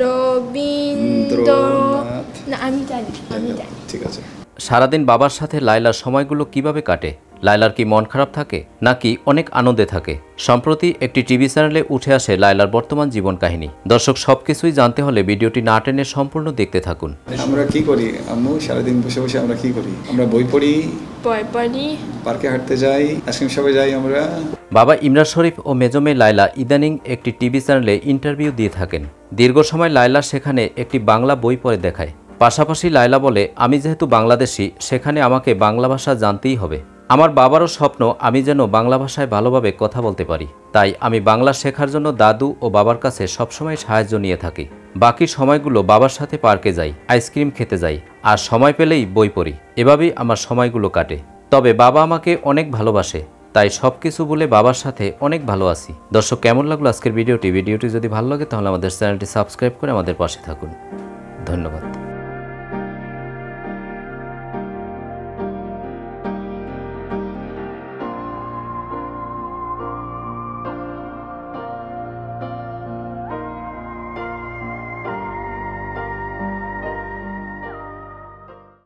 রবীন্দ্রনাথ। না আমি জানি ঠিক আছে। সারাদিন বাবার সাথে লায়লার সময়গুলো কিভাবে কাটে? লায়লার কি মন খারাপ থাকে নাকি অনেক আনন্দে থাকে? সম্প্রতি একটি টিভি চ্যানেলে উঠে আসে লায়লার বর্তমান জীবন কাহিনী। দর্শক, সবকিছুই জানতে হলে ভিডিওটি না টেনে সম্পূর্ণ দেখতে থাকুন। আমরা কি করি আম্মু? সারাদিন বসে বসে আমরা কি করি? আমরা বই পড়ি, পার্কে হাঁটতে যাই, আইসক্রিম শপে যাই আমরা। বাবা ইমরান শরীফ ও মেজমে লায়লা ইদানিং একটি টিভি চ্যানেলে ইন্টারভিউ দিয়ে থাকেন। দীর্ঘ সময় লায়লা সেখানে একটি বাংলা বই পড়ে দেখায়। পাশাপাশি লায়লা বলে, আমি যেহেতু বাংলাদেশি, সেখানে আমাকে বাংলা ভাষা জানতেই হবে। আমার বাবারও স্বপ্ন আমি যেন বাংলা ভাষায় ভালোভাবে কথা বলতে পারি। তাই আমি বাংলা শেখার জন্য দাদু ও বাবার কাছে সবসময় সাহায্য নিয়ে থাকি। বাকি সময়গুলো বাবার সাথে পার্কে যাই, আইসক্রিম খেতে যাই, আর সময় পেলেই বই পড়ি। এভাবেই আমার সময়গুলো কাটে। তবে বাবা আমাকে অনেক ভালোবাসে, তাই সবকিছু বলে বাবার সাথে অনেক ভালো আছি। দর্শক, কেমন লাগলো আজকের ভিডিওটি যদি ভালো লাগে তাহলে আমাদের চ্যানেলটি সাবস্ক্রাইব করে আমাদের পাশে থাকুন। ধন্যবাদ।